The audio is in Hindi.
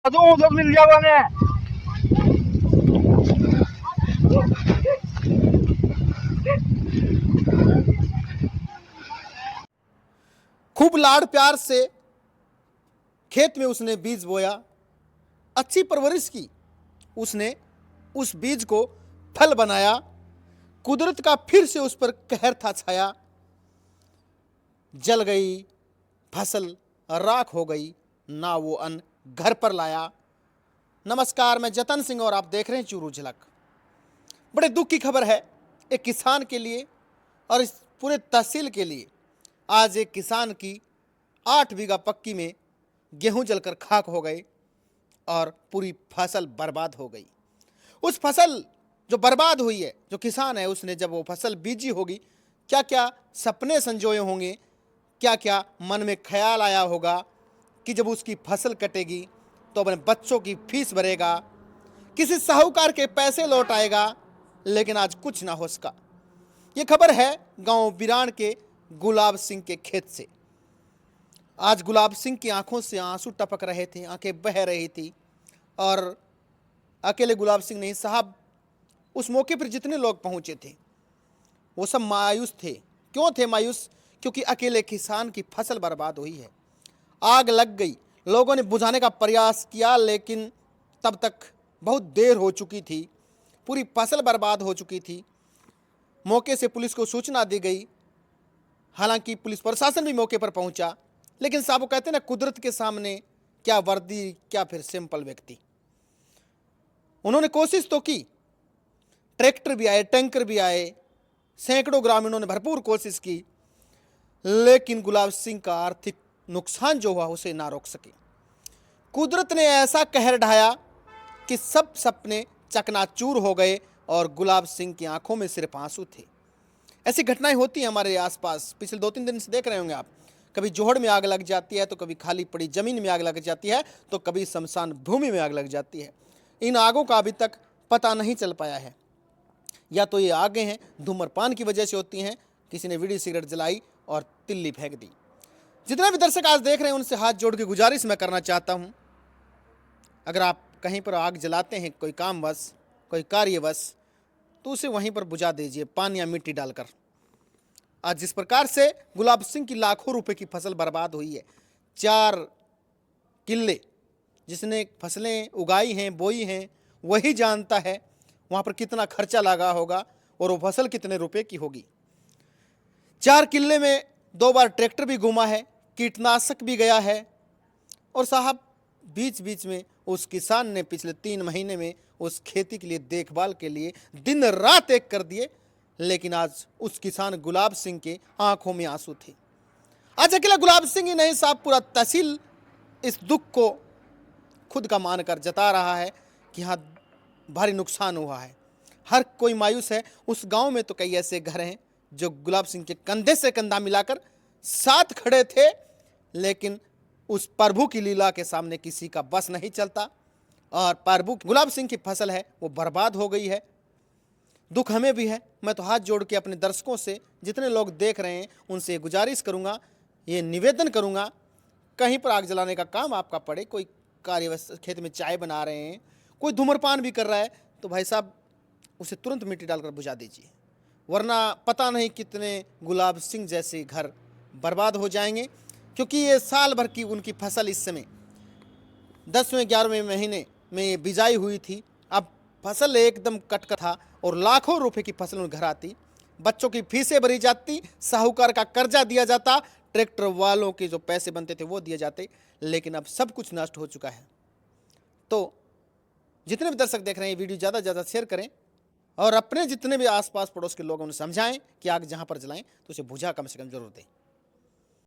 उधर मिल जाओ हमें। खूब लाड़ प्यार से खेत में उसने बीज बोया, अच्छी परवरिश की उसने, उस बीज को फल बनाया। कुदरत का फिर से उस पर कहर था छाया। जल गई फसल, राख हो गई, ना वो अन्न घर पर लाया। नमस्कार, मैं जतन सिंह और आप देख रहे हैं चूरू झलक। बड़े दुख की खबर है एक किसान के लिए और इस पूरे तहसील के लिए। आज एक किसान की 8 बीघा पक्की में गेहूं जलकर खाक हो गए और पूरी फसल बर्बाद हो गई। उस फसल जो बर्बाद हुई है, जो किसान है उसने जब वो फसल बीजी होगी, क्या क्या सपने संजोए होंगे, क्या क्या मन में ख्याल आया होगा कि जब उसकी फसल कटेगी तो अपने बच्चों की फीस भरेगा, किसी साहूकार के पैसे लौट आएगा। लेकिन आज कुछ ना हो सका। ये खबर है गांव बिरान के गुलाब सिंह के खेत से। आज गुलाब सिंह की आंखों से आंसू टपक रहे थे, आंखें बह रही थी। और अकेले गुलाब सिंह नहीं साहब, उस मौके पर जितने लोग पहुंचे थे वो सब मायूस थे। क्यों थे मायूस? क्योंकि अकेले किसान की फसल बर्बाद हुई है। आग लग गई, लोगों ने बुझाने का प्रयास किया लेकिन तब तक बहुत देर हो चुकी थी, पूरी फसल बर्बाद हो चुकी थी। मौके से पुलिस को सूचना दी गई, हालांकि पुलिस प्रशासन भी मौके पर पहुंचा, लेकिन साहब वो कहते हैं ना, कुदरत के सामने क्या वर्दी, क्या फिर सिंपल व्यक्ति। उन्होंने कोशिश तो की, ट्रैक्टर भी आए, टैंकर भी आए, सैकड़ों ग्रामीणों ने भरपूर कोशिश की, लेकिन गुलाब सिंह का आर्थिक नुकसान जो हुआ उसे ना रोक सके। कुदरत ने ऐसा कहर ढाया कि सब सपने चकनाचूर हो गए और गुलाब सिंह की आंखों में सिर्फ आंसू थे। ऐसी घटनाएं होती हैं हमारे आसपास। पिछले 2-3 दिन से देख रहे होंगे आप, कभी जोहड़ में आग लग जाती है तो कभी खाली पड़ी जमीन में आग लग जाती है तो कभी शमशान भूमि में आग लग जाती है। इन आगों का अभी तक पता नहीं चल पाया है। या तो ये आगे हैं धूम्रपान की वजह से होती हैं, किसी ने बीड़ी सिगरेट जलाई और तिल्ली फेंक दी। जितने भी दर्शक आज देख रहे हैं उनसे हाथ जोड़ के गुजारिश मैं करना चाहता हूं, अगर आप कहीं पर आग जलाते हैं, कोई कामवश, कोई कार्यवश, तो उसे वहीं पर बुझा दीजिए, पानी या मिट्टी डालकर। आज जिस प्रकार से गुलाब सिंह की लाखों रुपए की फसल बर्बाद हुई है, 4 किल्ले जिसने फसलें उगाई हैं, बोई हैं, वही जानता है वहाँ पर कितना खर्चा लगा होगा और वो फसल कितने रुपए की होगी। 4 किल्ले में 2 बार ट्रैक्टर भी घूमा है, कीटनाशक भी गया है। और साहब बीच बीच में उस किसान ने पिछले 3 महीने में उस खेती के लिए, देखभाल के लिए दिन रात एक कर दिए, लेकिन आज उस किसान गुलाब सिंह के आंखों में आंसू थे। आज अकेला गुलाब सिंह ही नहीं साहब, पूरा तहसील इस दुख को खुद का मानकर जता रहा है कि हाँ भारी नुकसान हुआ है। हर कोई मायूस है। उस गांव में तो कई ऐसे घर हैं जो गुलाब सिंह के कंधे से कंधा मिलाकर साथ खड़े थे, लेकिन उस प्रभु की लीला के सामने किसी का बस नहीं चलता और प्रभु गुलाब सिंह की फसल है वो बर्बाद हो गई है। दुख हमें भी है। मैं तो हाथ जोड़ के अपने दर्शकों से, जितने लोग देख रहे हैं उनसे गुजारिश करूंगा, ये निवेदन करूंगा, कहीं पर आग जलाने का काम आपका पड़े, कोई कार्य खेत में चाय बना रहे हैं, कोई धूम्रपान भी कर रहा है, तो भाई साहब उसे तुरंत मिट्टी डालकर बुझा दीजिए, वरना पता नहीं कितने गुलाब सिंह जैसे घर बर्बाद हो जाएंगे। क्योंकि ये साल भर की उनकी फसल इस समय 10वें 11वें महीने में बिजाई हुई थी। अब फसल एकदम कटकर था और लाखों रुपए की फसल उन घर आती, बच्चों की फीसें भरी जाती, साहूकार का कर्जा दिया जाता, ट्रैक्टर वालों के जो पैसे बनते थे वो दिए जाते, लेकिन अब सब कुछ नष्ट हो चुका है। तो जितने भी दर्शक देख रहे हैं वीडियो ज़्यादा से ज़्यादा शेयर करें और अपने जितने भी आसपास पड़ोस के लोग उन्हें समझाएं कि आग जहां पर जलाएं तो उसे बुझा कम से कम जरूर दें।